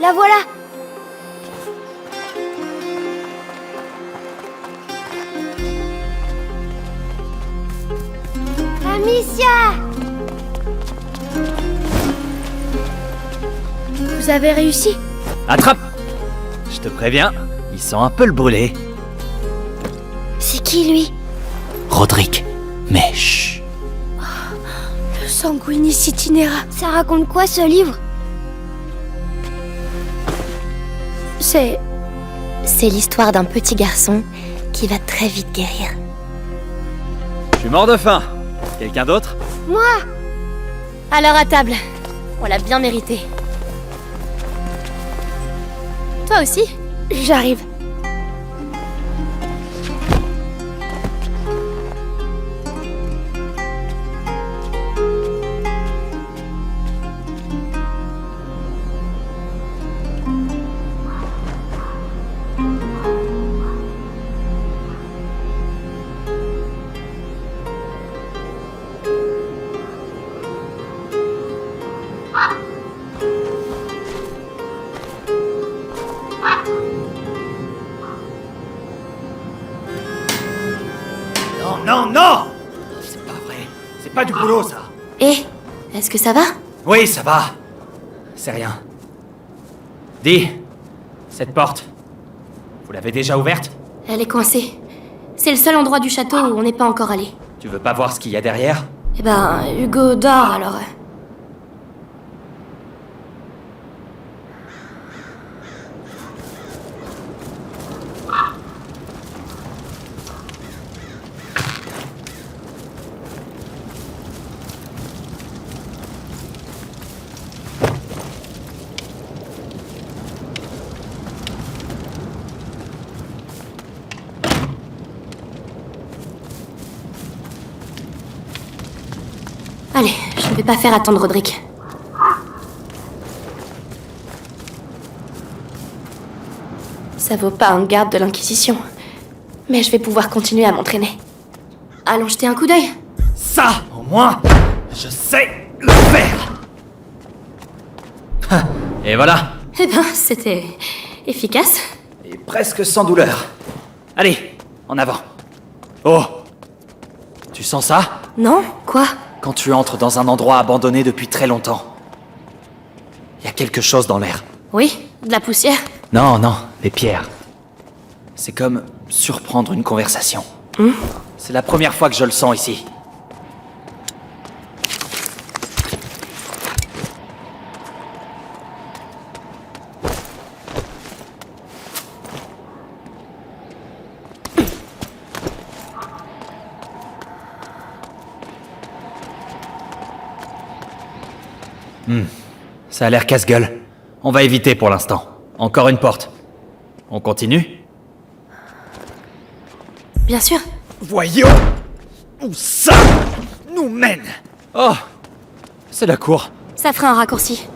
La voilà! Amicia! Vous avez réussi? Attrape! Je te préviens, il sent un peu le brûlé. C'est qui, lui? Roderick, mais chut. Le Sanguinis Itinera. Ça raconte quoi, ce livre? C'est l'histoire d'un petit garçon qui va très vite guérir. Je suis mort de faim. Quelqu'un d'autre? Moi! Alors à table. On l'a bien mérité. Toi aussi? J'arrive. Non, non, non! C'est pas vrai. C'est pas du boulot, ça. Est-ce que ça va? Oui, ça va. C'est rien. Dis, cette porte, vous l'avez déjà ouverte? Elle est coincée. C'est le seul endroit du château où on n'est pas encore allé. Tu veux pas voir ce qu'il y a derrière? Eh ben, Hugo dort alors. Allez, je ne vais pas faire attendre Roderick. Ça vaut pas un garde de l'Inquisition. Mais je vais pouvoir continuer à m'entraîner. Allons jeter un coup d'œil. Ça, au moins, je sais le faire. Et voilà. Eh ben, c'était efficace. Et presque sans douleur. Allez, en avant. Oh! Tu sens ça? Non? Quoi? Quand tu entres dans un endroit abandonné depuis très longtemps, il y a quelque chose dans l'air. Oui, de la poussière. Non, non, des pierres. C'est comme surprendre une conversation. C'est la première fois que je le sens ici. Ça a l'air casse-gueule. On va éviter pour l'instant. Encore une porte. On continue? Bien sûr. Voyons où ça nous mène. Oh, c'est la cour. Ça fera un raccourci.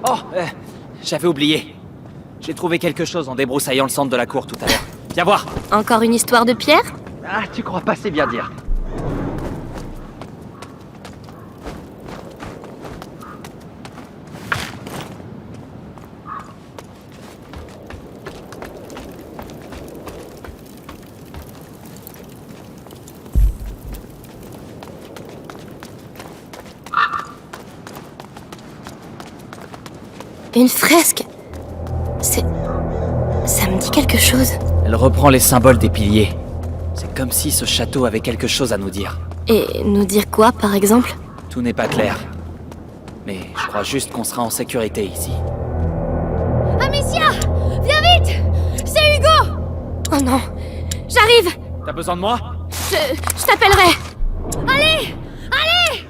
Oh, j'avais oublié. J'ai trouvé quelque chose en débroussaillant le centre de la cour tout à l'heure. Viens voir. Encore une histoire de pierre? Ah, tu crois pas, c'est bien dire. Une fresque. Ça me dit quelque chose. Elle reprend les symboles des piliers. C'est comme si ce château avait quelque chose à nous dire. Et nous dire quoi, par exemple? Tout n'est pas clair. Mais je crois juste qu'on sera en sécurité ici. Amicia! Viens vite! C'est Hugo! Oh non! J'arrive! T'as besoin de moi? Je t'appellerai! Allez! Allez!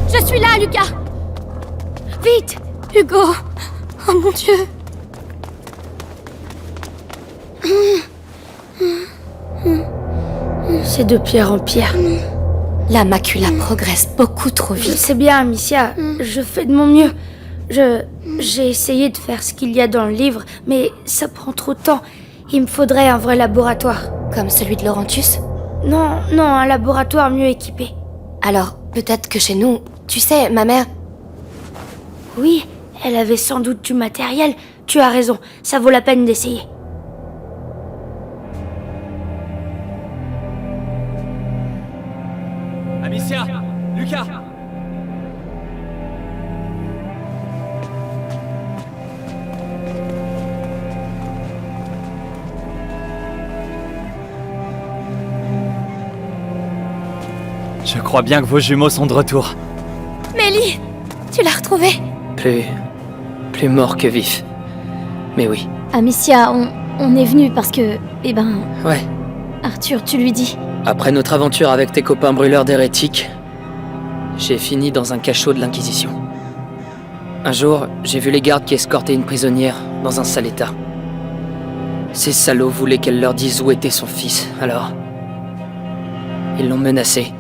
Je suis là, Lucas! Vite! Hugo! Oh mon Dieu! C'est de pierre en pierre. La macula progresse beaucoup trop Je vite. sais bien, Amicia, je fais de mon mieux. J'ai essayé de faire ce qu'il y a dans le livre, mais ça prend trop de temps. Il me faudrait un vrai laboratoire. Comme celui de Laurentus. Non, un laboratoire mieux équipé. Alors, peut-être que chez nous... Tu sais, ma mère... Oui, elle avait sans doute du matériel. Tu as raison, ça vaut la peine d'essayer. Amicia! Lucas! Je crois bien que vos jumeaux sont de retour. Mélie, tu l'as retrouvé? Plus mort que vif. Mais oui. Amicia, on est venu parce que... Eh ben... Ouais. Arthur, tu lui dis. Après notre aventure avec tes copains brûleurs d'hérétiques, j'ai fini dans un cachot de l'Inquisition. Un jour, j'ai vu les gardes qui escortaient une prisonnière dans un sale état. Ces salauds voulaient qu'elle leur dise où était son fils, alors... Ils l'ont menacée.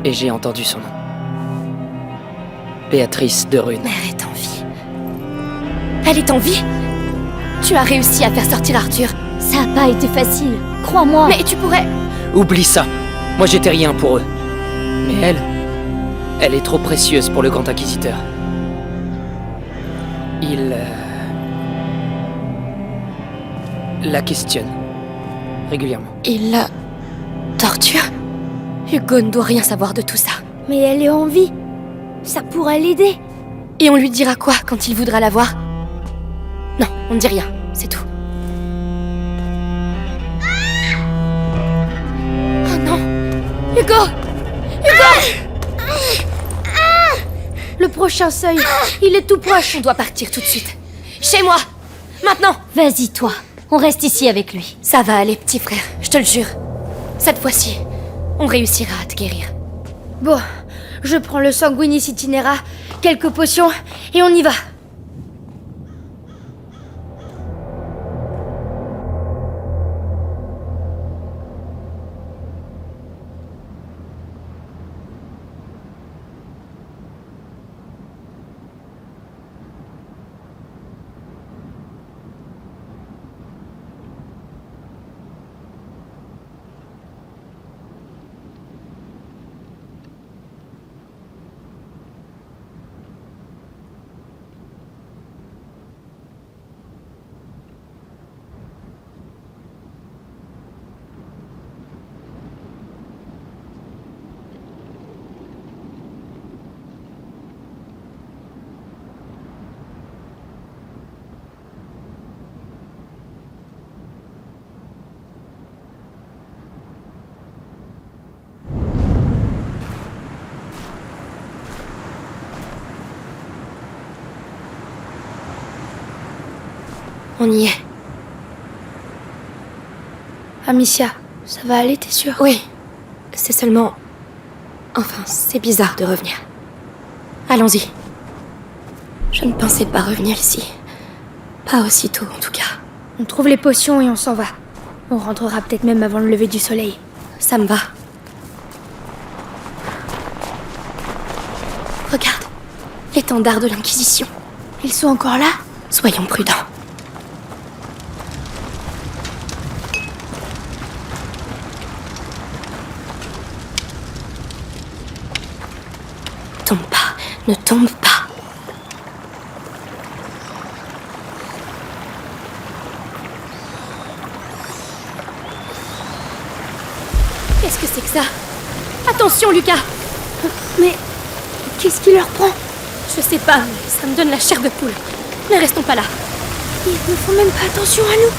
Et j'ai entendu son nom. Béatrice de Rune. Mère est en vie. Elle est en vie? Tu as réussi à faire sortir Arthur. Ça a pas été facile, crois-moi. Mais tu pourrais... Oublie ça. Moi j'étais rien pour eux. Mais elle est trop précieuse pour le Grand Inquisiteur. Il... la questionne. Régulièrement. Il la... torture? Hugo ne doit rien savoir de tout ça. Mais elle est en vie. Ça pourrait l'aider. Et on lui dira quoi quand il voudra la voir? Non, on ne dit rien, c'est tout. Oh non! Hugo! Le prochain seuil, il est tout proche. On doit partir tout de suite. Chez moi! Maintenant! Vas-y, toi. On reste ici avec lui. Ça va aller, petit frère, je te le jure. Cette fois-ci, on réussira à te guérir. Bon, je prends le sanguinis itinera, quelques potions, et on y va. On y est. Amicia, ça va aller, t'es sûre? Oui, c'est seulement... Enfin, c'est bizarre de revenir. Allons-y. Je ne pensais pas revenir ici. Pas aussitôt, en tout cas. On trouve les potions et on s'en va. On rentrera peut-être même avant le lever du soleil. Ça me va. Regarde, l'étendard de l'Inquisition. Ils sont encore là? Soyons prudents. Tombe pas, ne tombe pas. Qu'est-ce que c'est que ça? Attention, Lucas! Mais qu'est-ce qui leur prend? Je sais pas, mais ça me donne la chair de poule. Ne restons pas là. Ils ne font même pas attention à nous.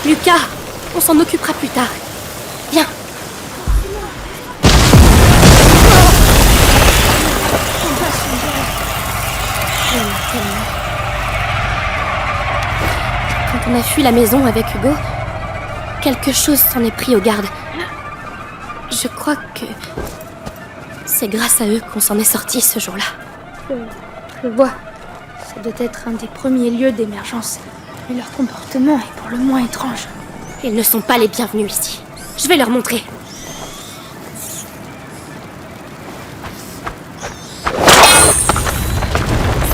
Lucas, on s'en occupera plus tard. Viens. Quand on a fui la maison avec Hugo, quelque chose s'en est pris aux gardes. Je crois que c'est grâce à eux qu'on s'en est sortis ce jour-là. Je vois. Ça doit être un des premiers lieux d'émergence. Mais leur comportement est pour le moins étrange. Ils ne sont pas les bienvenus ici. Je vais leur montrer.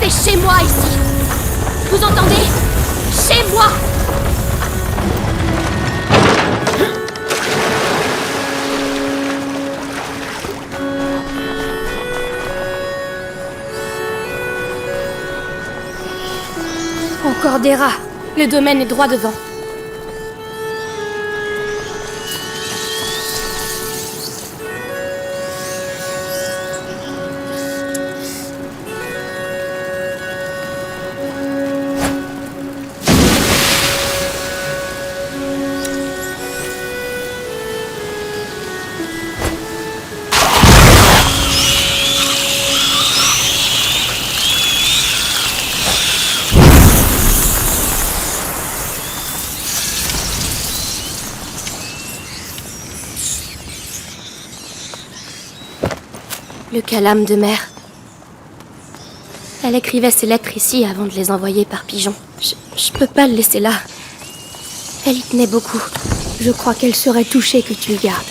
C'est chez moi ici. Vous entendez? Chez moi. Encore des rats. Le domaine est droit devant. Le calame de mer. Elle écrivait ses lettres ici avant de les envoyer par pigeon. Je peux pas le laisser là. Elle y tenait beaucoup. Je crois qu'elle serait touchée que tu le gardes.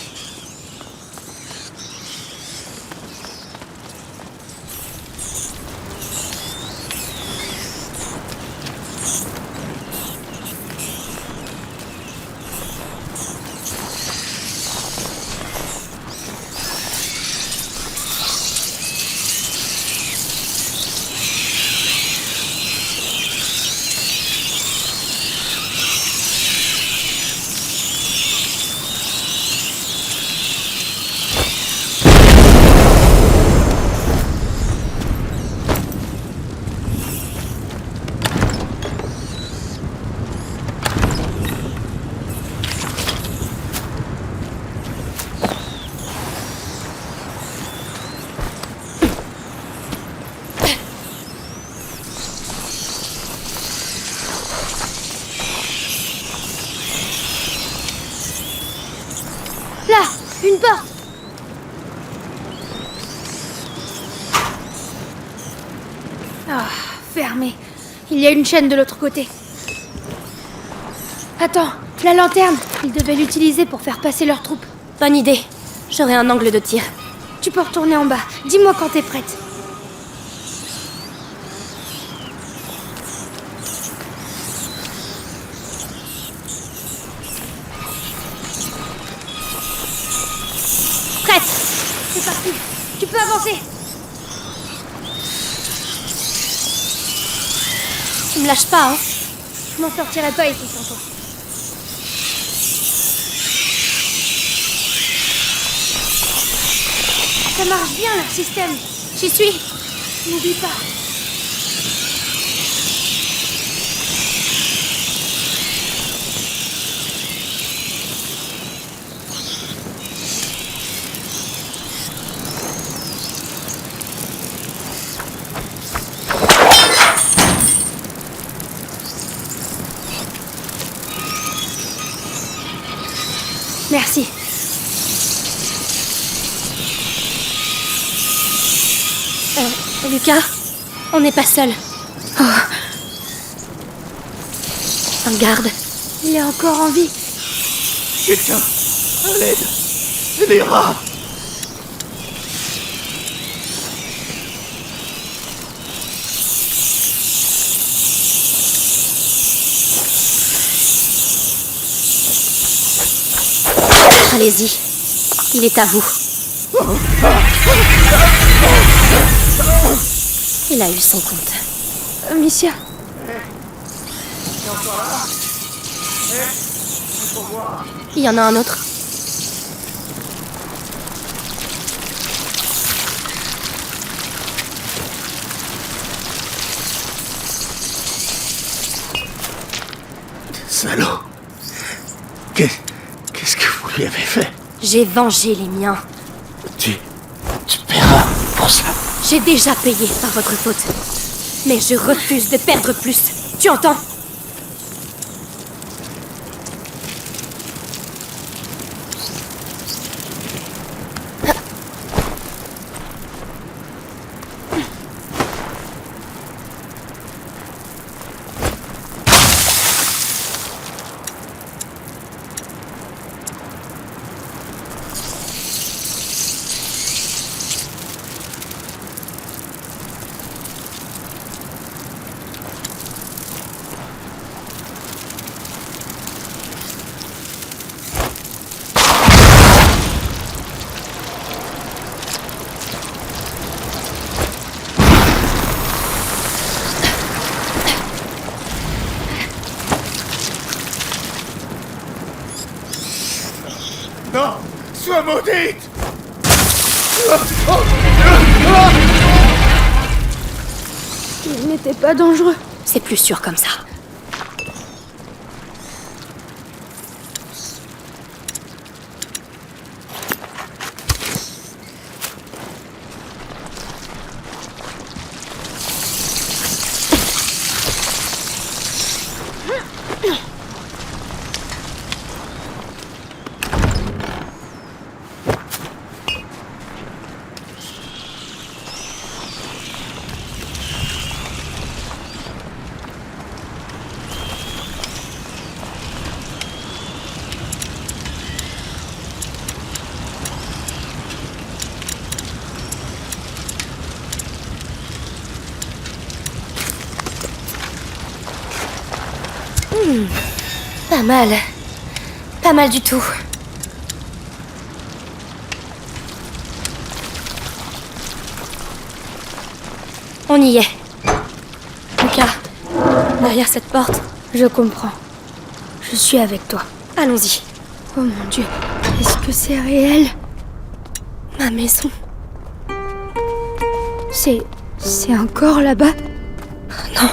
Là, une porte. Ah, fermé. Il y a une chaîne de l'autre côté. Attends, la lanterne. Ils devaient l'utiliser pour faire passer leurs troupes. Bonne idée. J'aurai un angle de tir. Tu peux retourner en bas. Dis-moi quand t'es prête. Prête. C'est parti. Tu peux avancer. Tu me lâches pas, hein? Je m'en sortirai pas ici sans toi. Ça marche bien leur système. J'y suis. N'oublie pas. Merci. Lucas, on n'est pas seul. Oh. Un garde. Il est encore en vie. Quelqu'un, à l'aide. Les rats. Allez-y. Il est à vous. Il a eu son compte. Amicia. Il y en a un autre. Salaud. Qu'est-ce que vous lui avez fait? J'ai vengé les miens. Tu paieras pour ça. J'ai déjà payé par votre faute. Mais je refuse de perdre plus. Tu entends? Non! Sois maudite! Il n'était pas dangereux. C'est plus sûr comme ça. Pas mal. Pas mal du tout. On y est. Lucas, derrière cette porte. Je comprends. Je suis avec toi. Allons-y. Oh mon Dieu, est-ce que c'est réel? Ma maison. C'est encore là-bas? Non.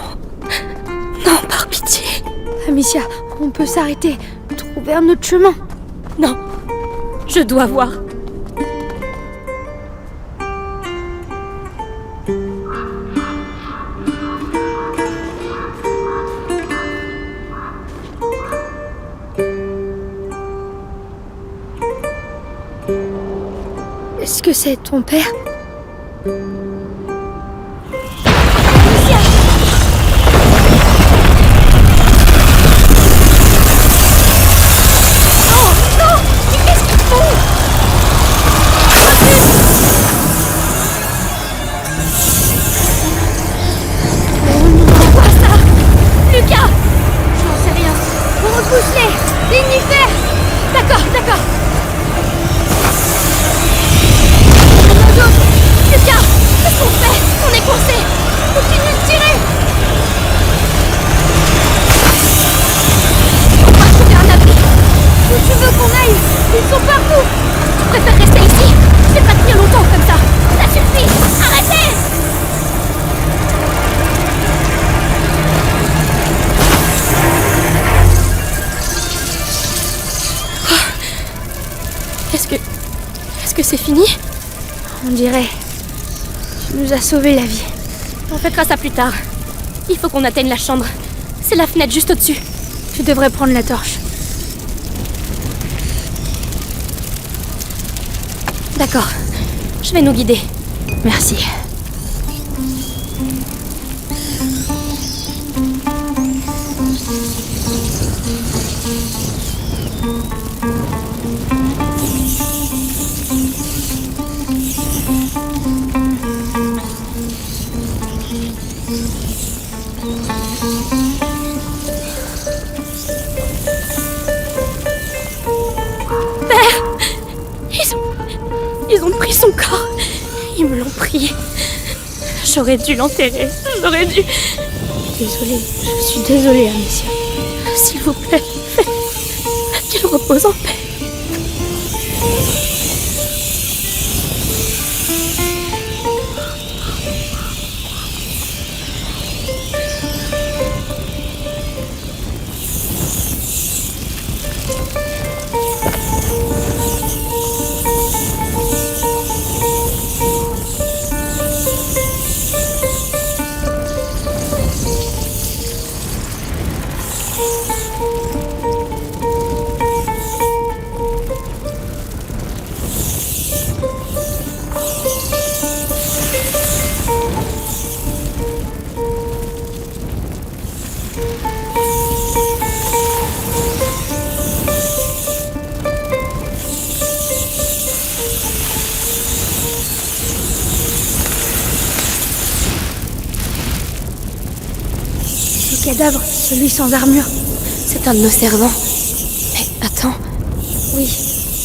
Non, par pitié. Amicia, on peut s'arrêter, trouver un autre chemin. Non. Je dois voir. Est-ce que c'est ton père? Lucas! J'en sais rien. On repousse-les! Lignifer! D'accord, d'accord. Lucas! Qu'est-ce qu'on fait? On est coincé! Continue de tirer! On va trouver un abri! Où tu veux qu'on aille? Ils sont partout! Je préfère rester ici! Je vais pas tenir longtemps comme ça! Ça suffit! Arrêtez! Est-ce que c'est fini? On dirait. Tu nous as sauvé la vie. On fêtera ça plus tard. Il faut qu'on atteigne la chambre. C'est la fenêtre juste au-dessus. Tu devrais prendre la torche. D'accord. Je vais nous guider. Merci. Ils ont pris son corps. Ils me l'ont pris. J'aurais dû l'enterrer. J'aurais dû... Désolée, je suis désolée, Amicia. S'il vous plaît, faites qu'il repose en paix. cadavre, celui sans armure. C'est un de nos servants. Mais attends, Oui,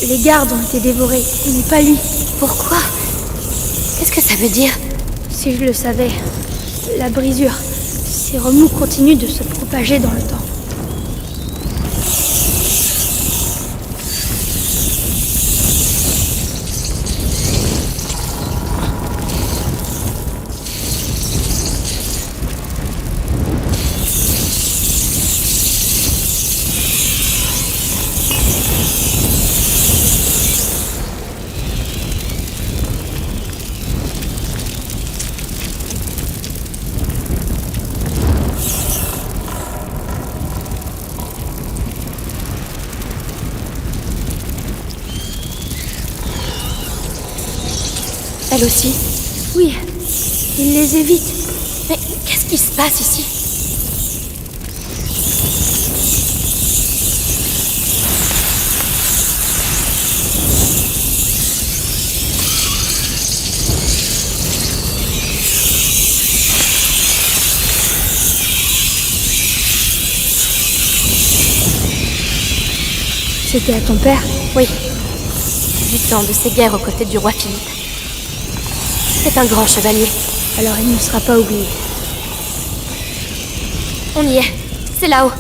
les gardes ont été dévorés, mais pas lui. pourquoi? Qu'est-ce que ça veut dire? Si je le savais, la brisure, ces remous continuent de se propager dans le temps. Elle aussi? Oui, il les évite. Mais qu'est-ce qui se passe ici? C'était à ton père? Oui. 8 ans de ces guerres aux côtés du roi Philippe. C'est un grand chevalier. Alors il ne sera pas oublié. On y est. C'est là-haut.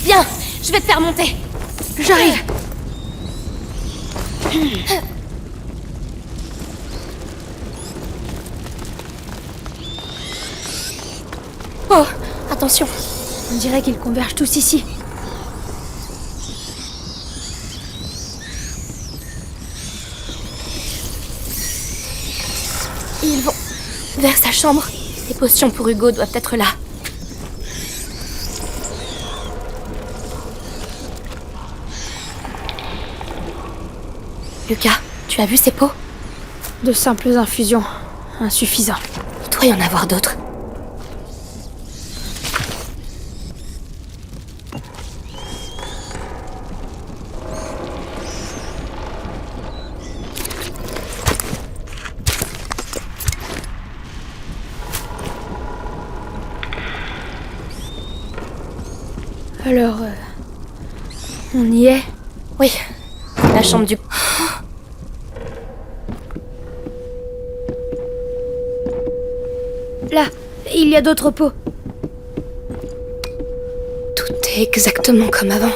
Viens, je vais te faire monter. J'arrive. Oh, attention. On dirait qu'ils convergent tous ici. Ils vont vers sa chambre. Les potions pour Hugo doivent être là. Lucas, tu as vu ces pots? De simples infusions. Insuffisant. Il doit y en avoir d'autres. Alors, on y est? Oui, la chambre du... Là, il y a d'autres pots. Tout est exactement comme avant.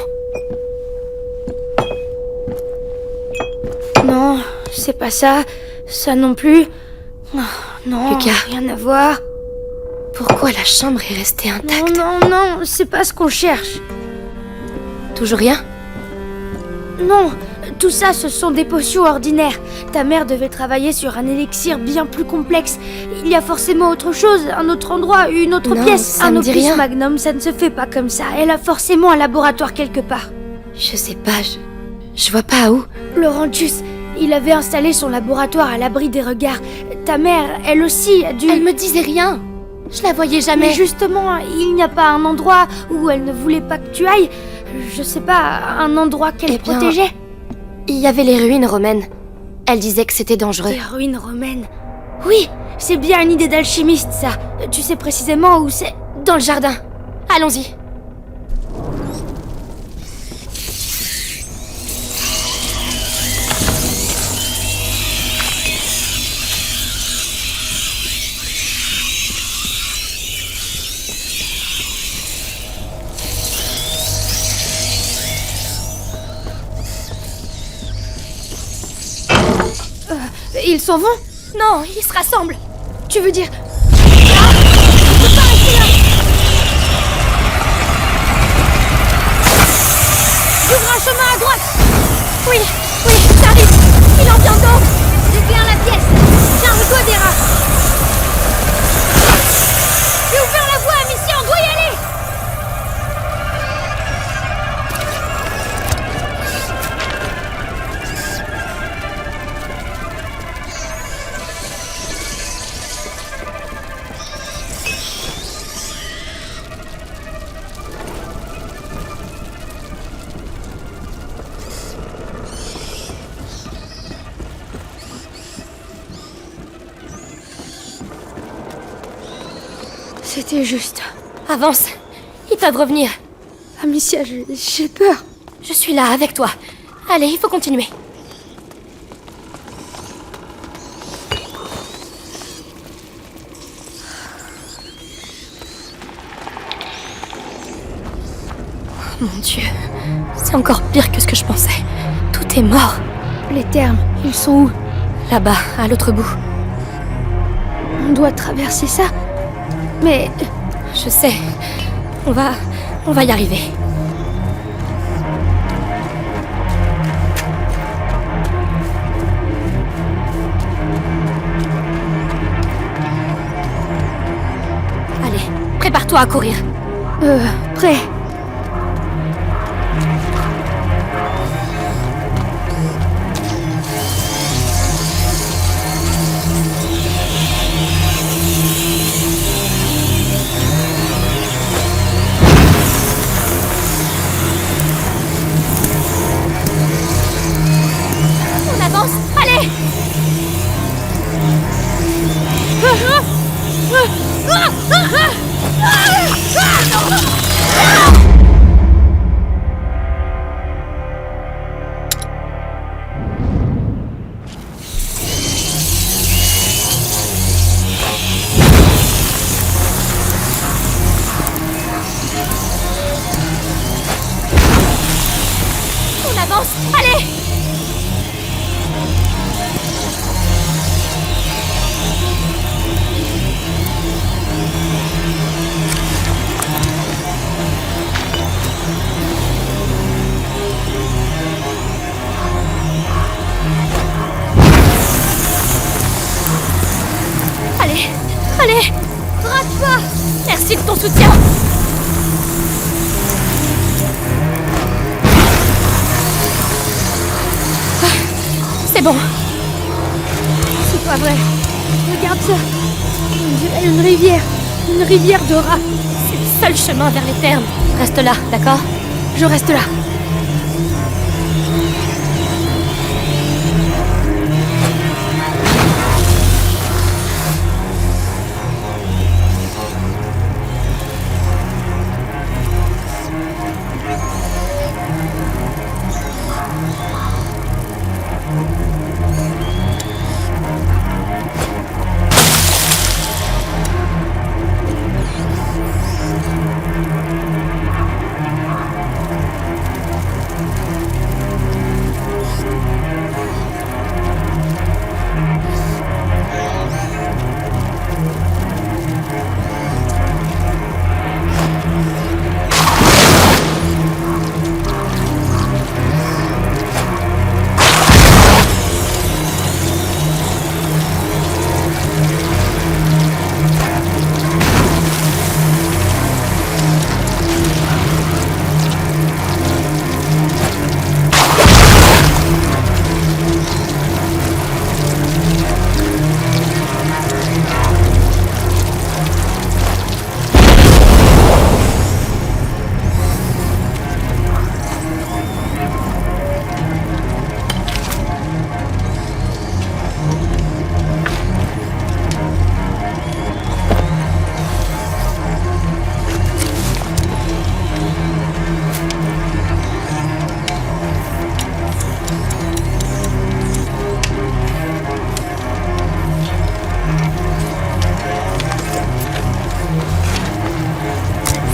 Non, c'est pas ça. Ça non plus. Oh, non, Lucas. rien à voir. Pourquoi la chambre est restée Non, intacte? non, non, c'est pas ce qu'on cherche. Toujours rien? Non, tout ça, ce sont des potions ordinaires. Ta mère devait travailler sur un élixir bien plus complexe. Il y a forcément autre chose, un autre endroit, une autre Non, pièce. ça Un me dit opus rien. magnum, ça ne se fait pas comme ça. Elle a forcément un laboratoire quelque part. Je sais pas, je vois pas où. Laurentius, il avait installé son laboratoire à l'abri des regards. Ta mère, elle aussi, a dû... Elle me disait rien. Je la voyais jamais. Mais justement, il n'y a pas un endroit où elle ne voulait pas que tu ailles. Je sais pas, un endroit qu'elle Eh bien, protégeait. Il y avait les ruines romaines. Elle disait que c'était dangereux. Des ruines romaines. Oui, c'est bien une idée d'alchimiste, ça. Tu sais précisément où c'est? Dans le jardin. Allons-y. Ils s'en vont? Non, ils se rassemblent. Tu veux dire... J'ouvre un chemin à droite. Oui, j'arrive. Il en vient d'autres. J'éclaire la pièce. Charme-toi des rats. J'ai ouvert la voie à mission, dois y aller. C'était juste. Avance. Ils peuvent revenir. Amicia, j'ai peur. Je suis là, avec toi. Allez, il faut continuer. Oh mon Dieu. C'est encore pire que ce que je pensais. Tout est mort. Les termes, ils sont où? Là-bas, à l'autre bout. On doit traverser ça. Mais Je sais. On va y arriver. Allez, prépare-toi à courir. prêt. On avance. Allez. On avance. Allez. Allez, allez, rate-toi. Merci de ton soutien. C'est bon. C'est pas vrai. Regarde ça. On dirait une rivière. Une rivière de rats. C'est le seul chemin vers les termes. Reste là, d'accord? Je reste là.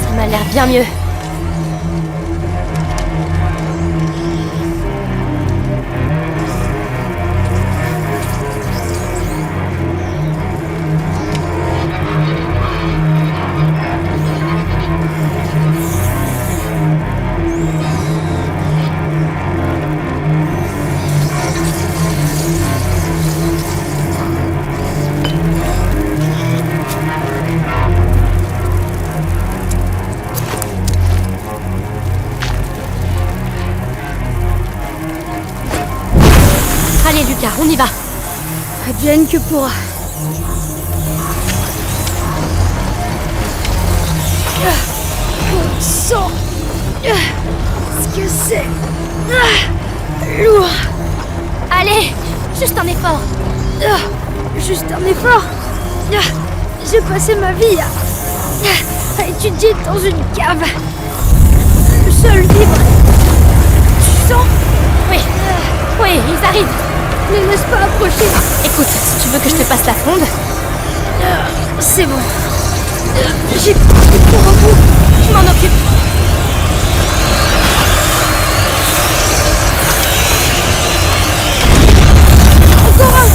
Ça m'a l'air bien mieux. Allez Lucas, on y va. Advienne que pourra. On sent ce que c'est. Lourd. Allez, juste un effort. Juste un effort. J'ai passé ma vie à étudier dans une cave. Le sol libre. Tu sens? Oui, oui, ils arrivent. Ne laisse pas approcher. Écoute, si tu veux que je te passe la fronde, C'est bon. J'ai pris pour un bout. je m'en occupe. Encore un.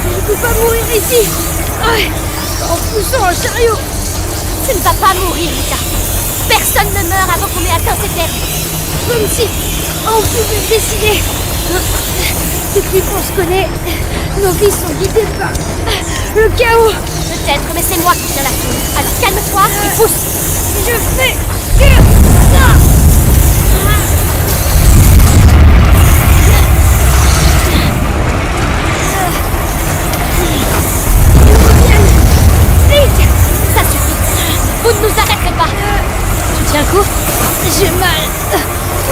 Je peux pas mourir ici. Ouais, en poussant un chariot. Tu ne vas pas mourir, Lucas. Personne ne meurt avant qu'on ait atteint ces terres. Comme si on pouvait le décider. Depuis qu'on se connaît, nos vies sont guidées par le chaos. Peut-être, mais c'est moi qui tiens la foule. Alors calme-toi et pousse. Je fais que ça. Ils reviennent. Vite. Ça suffit. Vous ne nous arrêterez pas. Tu tiens le coup? J'ai mal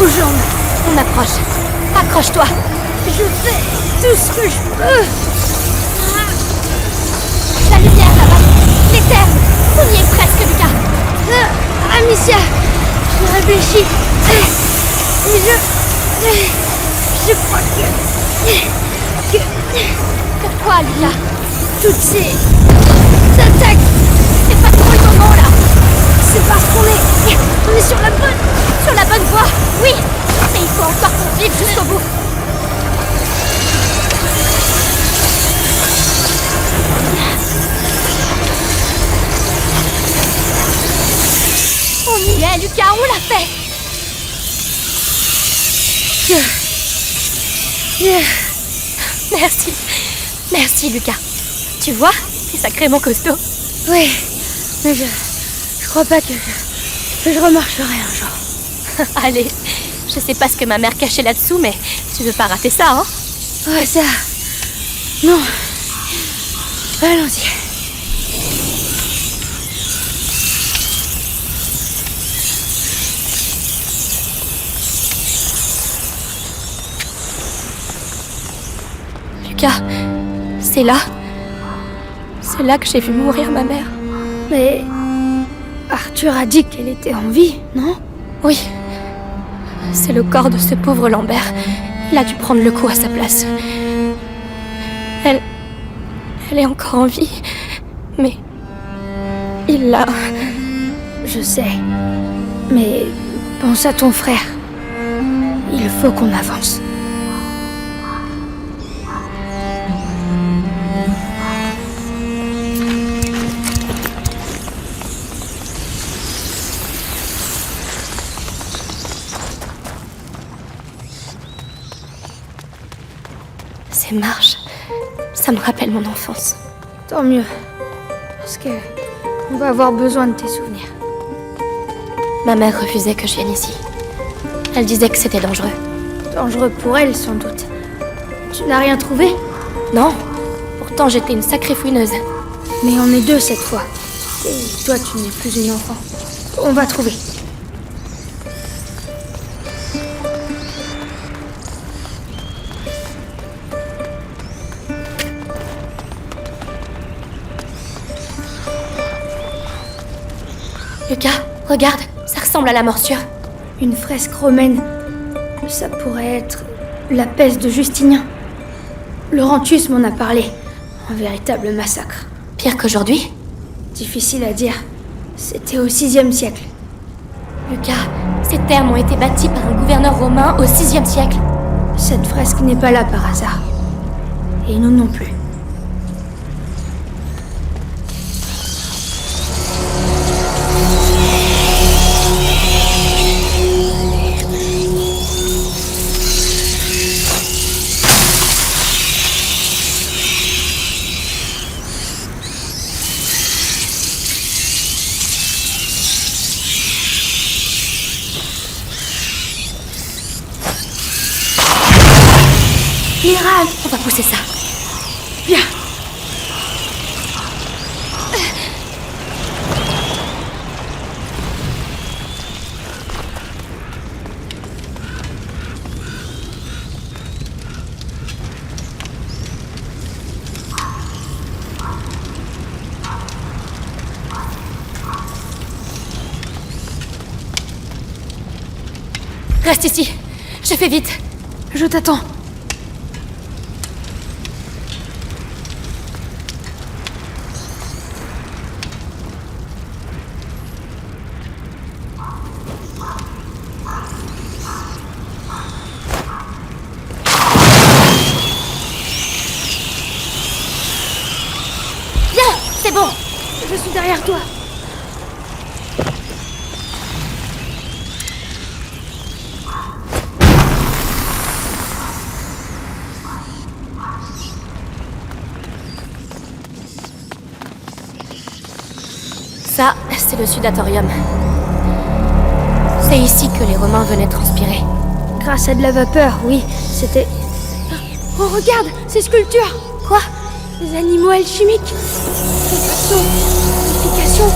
aux jambes. On approche. Accroche-toi. Je fais tout ce que je peux. La lumière là-bas. Les terres. On y est presque, Lucas. Amicia, je réfléchis. Mais je crois que Pourquoi, Lucas? toutes ces attaques, C'est pas trop le moment là. c'est parce on est sur la bonne voie. Oui. Et il faut encore qu'on vive jusqu'au bout. On y est, Lucas, on l'a fait. Merci. Merci, Lucas. Tu vois, t'es sacrément costaud. Oui, mais je crois pas que je remarcherai un jour. Allez, je sais pas ce que ma mère cachait là-dessous, mais tu veux pas rater ça, hein? Ouais, ça. Non. Allons-y. Lucas, c'est là. C'est là que j'ai vu mourir ma mère. Mais Arthur a dit qu'elle était en vie, non? Oui. C'est le corps de ce pauvre Lambert. Il a dû prendre le coup à sa place. Elle est encore en vie. Mais il l'a... Je sais. Mais pense à ton frère. Il faut qu'on avance. Ces marches, ça me rappelle mon enfance. Tant mieux. Parce que on va avoir besoin de tes souvenirs. Ma mère refusait que je vienne ici. Elle disait que c'était dangereux. Dangereux pour elle, sans doute. Tu n'as rien trouvé? Non, pourtant j'étais une sacrée fouineuse. Mais on est deux cette fois. Et toi, tu n'es plus une enfant. On va trouver. Lucas, regarde, ça ressemble à la morsure. Une fresque romaine. Ça pourrait être la peste de Justinien. Laurentius m'en a parlé. Un véritable massacre. Pire qu'aujourd'hui? Difficile à dire. C'était au VIe siècle. Lucas, ces terres ont été bâties par un gouverneur romain au VIe siècle. Cette fresque n'est pas là par hasard. Et nous non plus. Miracle! On va pousser ça. Bien. reste ici. Je fais vite. Je t'attends. Viens, c'est bon. Je suis derrière toi. Ça, c'est le Sudatorium. C'est ici que les Romains venaient transpirer. Grâce à de la vapeur, oui. C'était... Oh, regarde, ces sculptures. Quoi? Des animaux alchimiques. Putréfaction, purification,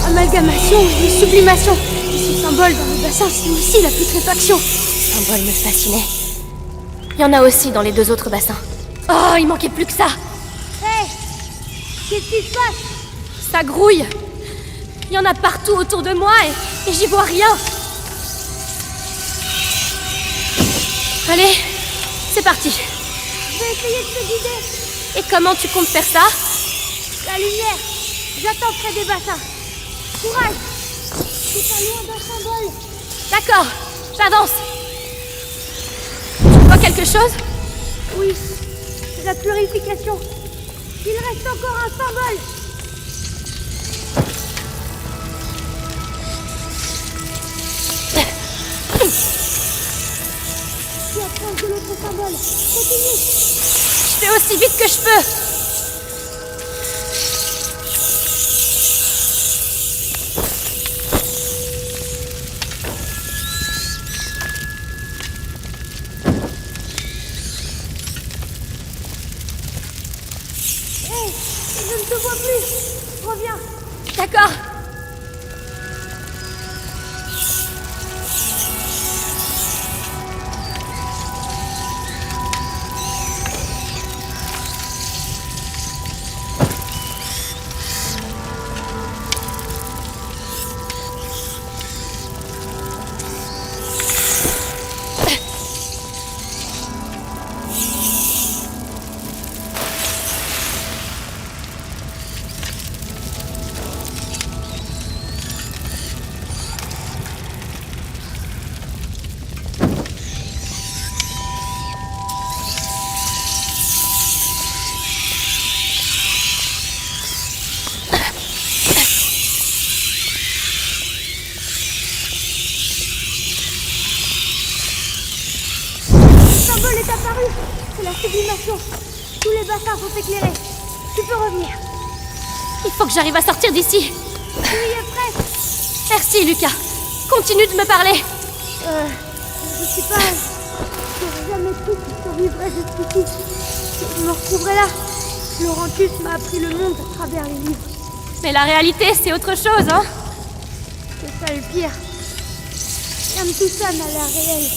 amalgamation et sublimation. Et ces symboles dans le bassin, c'est aussi la putréfaction. Ce symbole me fascinait. Il y en a aussi dans les 2 autres bassins. Oh, il manquait plus que ça. Hé, qu'est-ce qui se passe? Ça grouille. Il y en a partout autour de moi et j'y vois rien. Allez, c'est parti. Je vais essayer de te guider. Et comment tu comptes faire ça? La lumière. J'attends près des bassins. Courage. C'est pas loin d'un symbole. D'accord, j'avance. Tu vois quelque chose? Oui, c'est la purification. Il reste encore un symbole. Tu approches de l'autre symbole. Continue. Je fais aussi vite que je peux. Hé, je ne te vois plus. Reviens. D'accord. Le symbole est apparu. C'est la sublimation. Tous les bassins sont éclairés. Tu peux revenir. Il faut que j'arrive à sortir d'ici. Tu y es prêt? Merci, Lucas. Continue de me parler. Je sais pas. J'aurais jamais cru que je survivrais jusqu'ici. Je me retrouverai là. Laurentius m'a appris le monde à travers les livres. Mais la réalité, c'est autre chose, hein? C'est ça le pire. Rien de tout ça n'a l'air réel.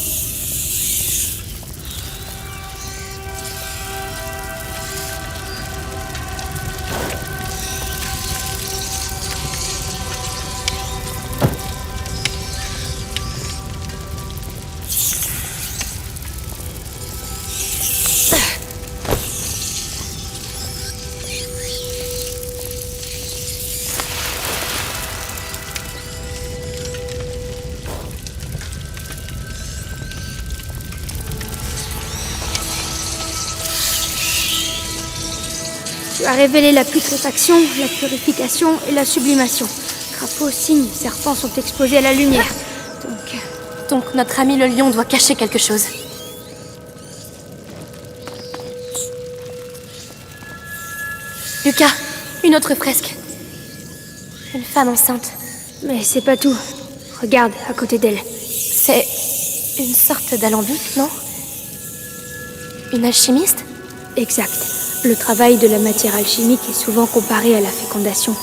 Tu as révélé la putréfaction, la purification et la sublimation. Crapaud, cygne, serpents sont exposés à la lumière. Donc notre ami le lion doit cacher quelque chose. Lucas, une autre fresque. Une femme enceinte. Mais c'est pas tout. Regarde, à côté d'elle. C'est une sorte d'alambic, non? Une alchimiste? Exact. Le travail de la matière alchimique est souvent comparé à la fécondation.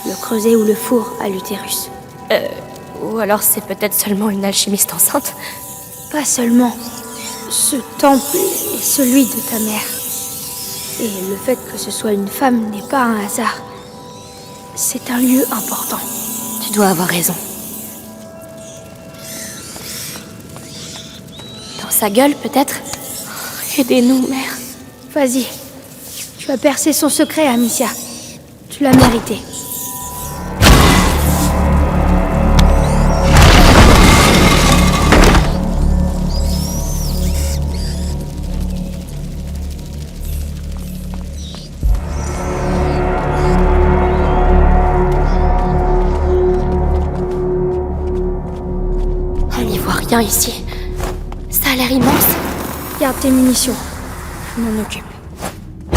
Le creuset ou le four à l'utérus. Ou alors c'est peut-être seulement une alchimiste enceinte? Pas seulement. Ce temple est celui de ta mère. Et le fait que ce soit une femme n'est pas un hasard. C'est un lieu important. Tu dois avoir raison. sa gueule, peut-être. Aidez-nous, mère. Vas-y. Tu as percé son secret, Amicia. Tu l'as mérité. On n'y voit rien ici. Ça a l'air immense. Garde tes munitions. Je m'en occupe.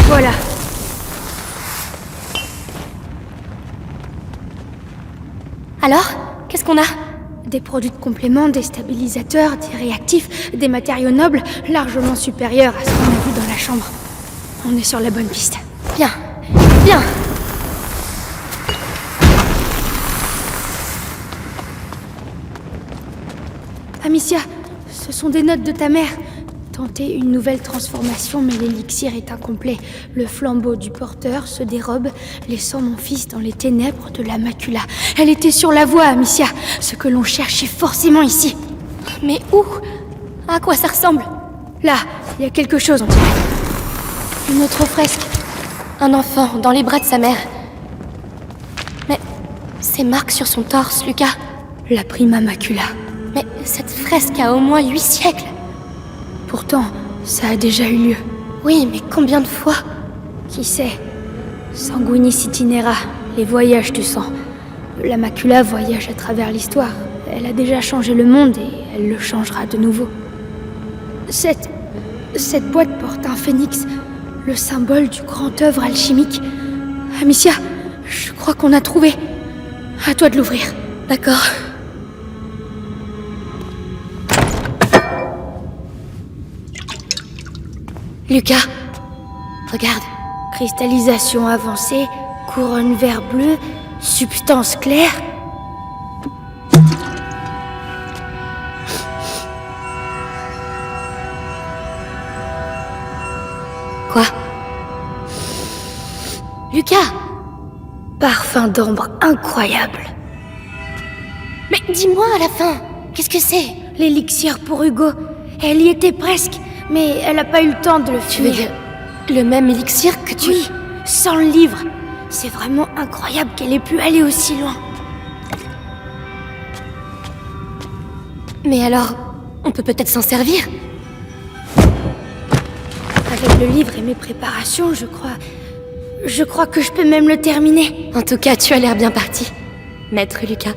Voilà. Alors, qu'est-ce qu'on a? Des produits de complément, des stabilisateurs, des réactifs, des matériaux nobles, largement supérieurs à ce qu'on a vu dans la chambre. On est sur la bonne piste. Bien, bien. Amicia, ce sont des notes de ta mère. Tenter une nouvelle transformation, mais l'élixir est incomplet. Le flambeau du porteur se dérobe, laissant mon fils dans les ténèbres de la macula. Elle était sur la voie, Amicia. Ce que l'on cherchait forcément ici. Mais où? À quoi ça ressemble? Là, il y a quelque chose, on dirait. Une autre fresque. Un enfant dans les bras de sa mère. Mais ces marques sur son torse, Lucas. La prima macula. Mais cette fresque a au moins 8 siècles. Pourtant, ça a déjà eu lieu. Oui, mais combien de fois? Qui sait? Sanguinis itinera, les voyages du sang. La macula voyage à travers l'histoire. Elle a déjà changé le monde et elle le changera de nouveau. Cette boîte porte un phénix, le symbole du grand œuvre alchimique. Amicia, je crois qu'on a trouvé. À toi de l'ouvrir. D'accord. Lucas, regarde. Cristallisation avancée, couronne vert bleu, substance claire. Quoi? Lucas! Parfum d'ambre incroyable. Mais dis-moi à la fin, qu'est-ce que c'est? L'élixir pour Hugo. Elle y était presque, mais elle n'a pas eu le temps de le Tu veux finir. dire le même élixir que tu... Oui, sans le livre. C'est vraiment incroyable qu'elle ait pu aller aussi loin. Mais alors, on peut peut-être s'en servir? Avec le livre et mes préparations, je crois que je peux même le terminer. En tout cas, tu as l'air bien parti, maître Lucas.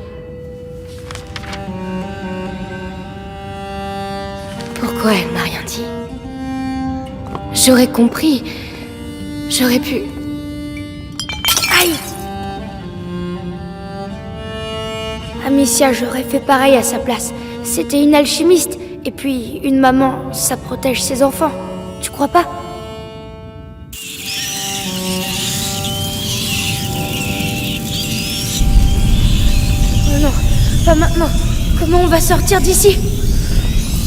Pourquoi elle m'a rien dit? J'aurais compris. J'aurais pu... Aïe! Amicia, j'aurais fait pareil à sa place. C'était une alchimiste. Et puis, une maman, ça protège ses enfants. Tu crois pas? Oh non, pas maintenant. Comment on va sortir d'ici?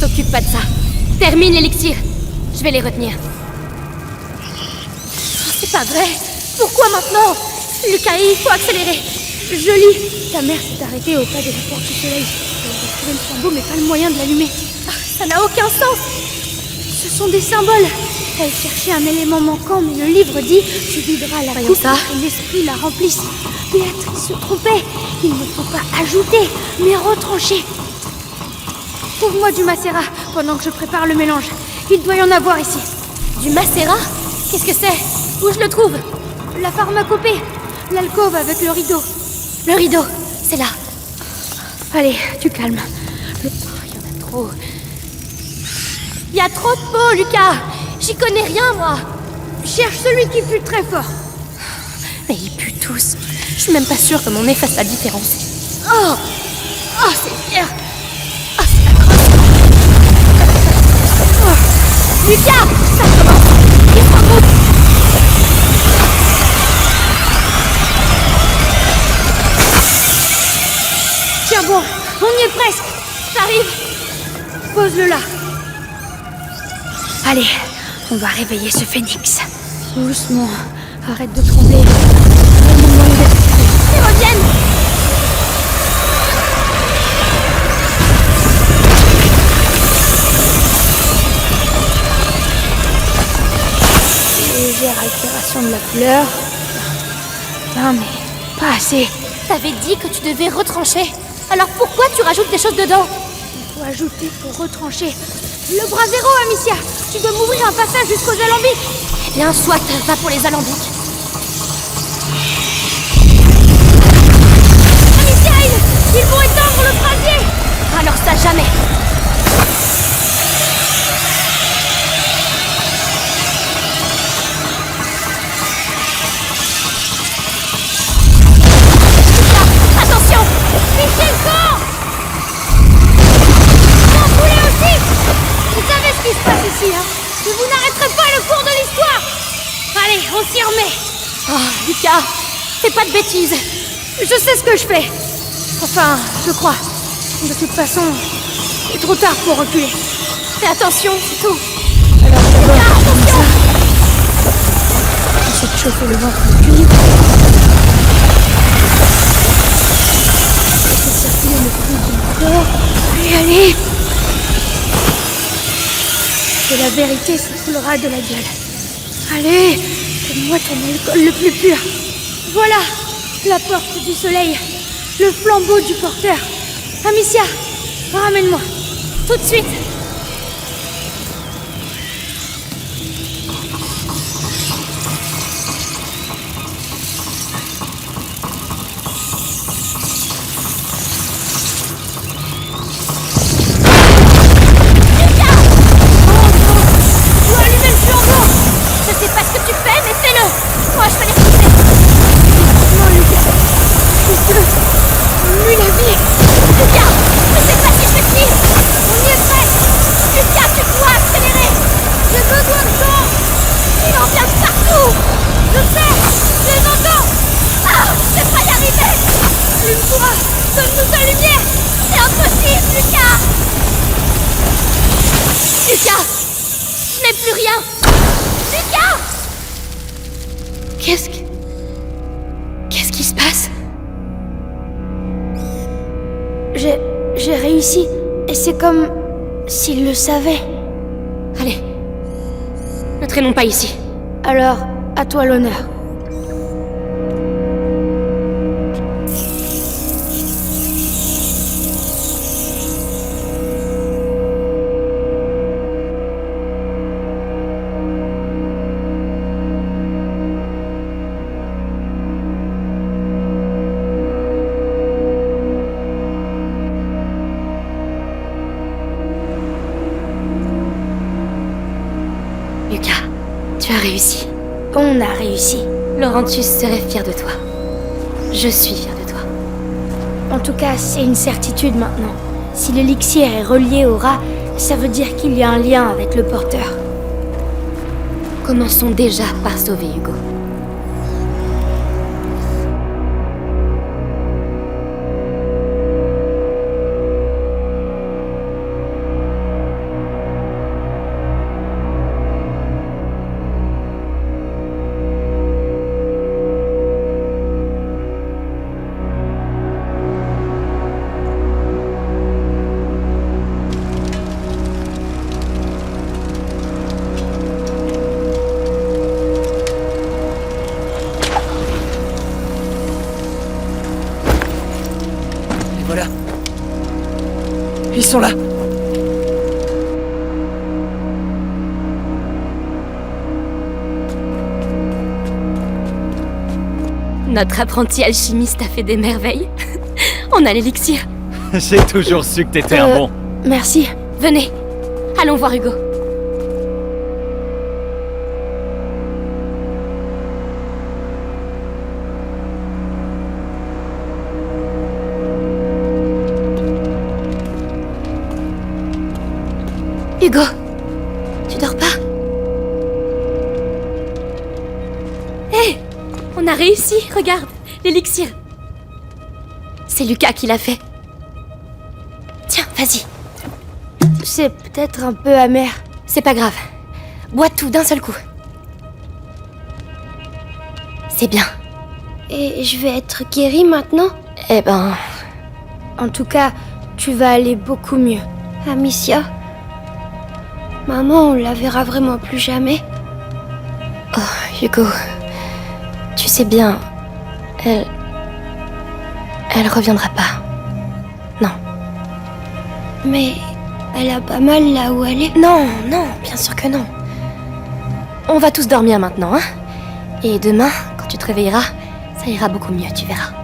T'occupe pas de ça. Termine l'élixir. Je vais les retenir. C'est pas vrai. Pourquoi maintenant? Lucas, il faut accélérer. Je lis. Ta mère s'est arrêtée au pas de la porte du soleil. Elle a retrouvé le flambeau, mais pas le moyen de l'allumer. Ça n'a aucun sens. Ce sont des symboles. Elle cherchait un élément manquant, mais le livre dit « Tu videras la coupe ça. et l'esprit la remplisse ». Béatrice se trompait. Il ne faut pas ajouter, mais retrancher. Trouve-moi du macérat pendant que je prépare le mélange. Il doit y en avoir ici. Du macérat? Qu'est-ce que c'est? Où je le trouve? La pharmacopée. L'alcôve avec le rideau. Le rideau, c'est là. Allez, du calme. Il y en a trop. Il y a trop de peau, Lucas. J'y connais rien, moi. Cherche celui qui pue très fort. Mais ils puent tous. Je suis même pas sûre que mon nez fasse la différence. Oh! Oh, c'est fier. Oh, c'est atroce. Oh. Lucas! Ça commence. Il se regroupe. Tiens bon, on y est presque. J'arrive. Pose-le là. Allez, on va réveiller ce phénix. Doucement, arrête de trembler. Ils reviennent. légère altération de la couleur. Bien, mais pas assez. T'avais dit que tu devais retrancher. Alors pourquoi tu rajoutes des choses dedans? Faut ajouter pour retrancher. Le bras zéro, Amicia. Tu dois m'ouvrir un passage jusqu'aux alambics. Eh bien, soit, va pour les alambics. Amicia, ils vont éteindre le brasier. Alors ça, jamais. Attention! Fichez le camp. Vous voulez aussi. Vous savez ce qui se passe ici, hein? Mais vous n'arrêterez pas le cours de l'histoire. Allez, on s'y remet. Oh, Lucas, fais pas de bêtises. Je sais ce que je fais. Enfin, je crois. De toute façon, il est trop tard pour reculer. Fais attention, c'est tout. Alors, Lucas, attention! j'essaie de chauffer le ventre du cul. Laissez circuler le flux de mon corps. Allez, allez! Que la vérité s'écoulera de la gueule. Allez, donne-moi ton alcool le plus pur. Voilà, la porte du soleil. Le flambeau du porteur. Amicia, ramène-moi. Tout de suite. Je sais pas ce que tu fais, mais fais-le. Moi, je vais les repousser. Non, Lucas. Lui la vie. Lucas, je sais pas si je vais suivre. On y est presque. Lucas, tu dois accélérer. J'ai besoin de temps. Il en vient de partout. Je sais. Je les entends. Ah, je vais pas y arriver. Allume-toi. Donne-nous ta lumière. C'est impossible, Lucas. Lucas, je n'ai plus rien. Lucas! Qu'est-ce qui se passe? J'ai réussi. Et c'est comme s'il le savait. Allez, ne traînons pas ici. Alors, à toi l'honneur. Lucas, tu as réussi. On a réussi. Laurentius serait fier de toi. Je suis fier de toi. En tout cas, c'est une certitude maintenant. Si l'élixir est relié au rat, ça veut dire qu'il y a un lien avec le porteur. Commençons déjà par sauver Hugo. Voilà. Ils sont là. Notre apprenti alchimiste a fait des merveilles. On a l'élixir. J'ai toujours su que t'étais un bon. Merci. Venez, allons voir Hugo. Hugo, tu dors pas? Hé, on a réussi, regarde, l'élixir. C'est Lucas qui l'a fait. Tiens, vas-y. C'est peut-être un peu amer. C'est pas grave. Bois tout d'un seul coup. C'est bien. Et je vais être guérie maintenant? Eh ben, En tout cas, tu vas aller beaucoup mieux. Amicia, maman, on la verra vraiment plus jamais. oh, Hugo, tu sais bien, elle reviendra pas. Non. Mais elle a pas mal là où elle est. Non, non, bien sûr que non. On va tous dormir maintenant, hein? Et demain, quand tu te réveilleras, ça ira beaucoup mieux, tu verras.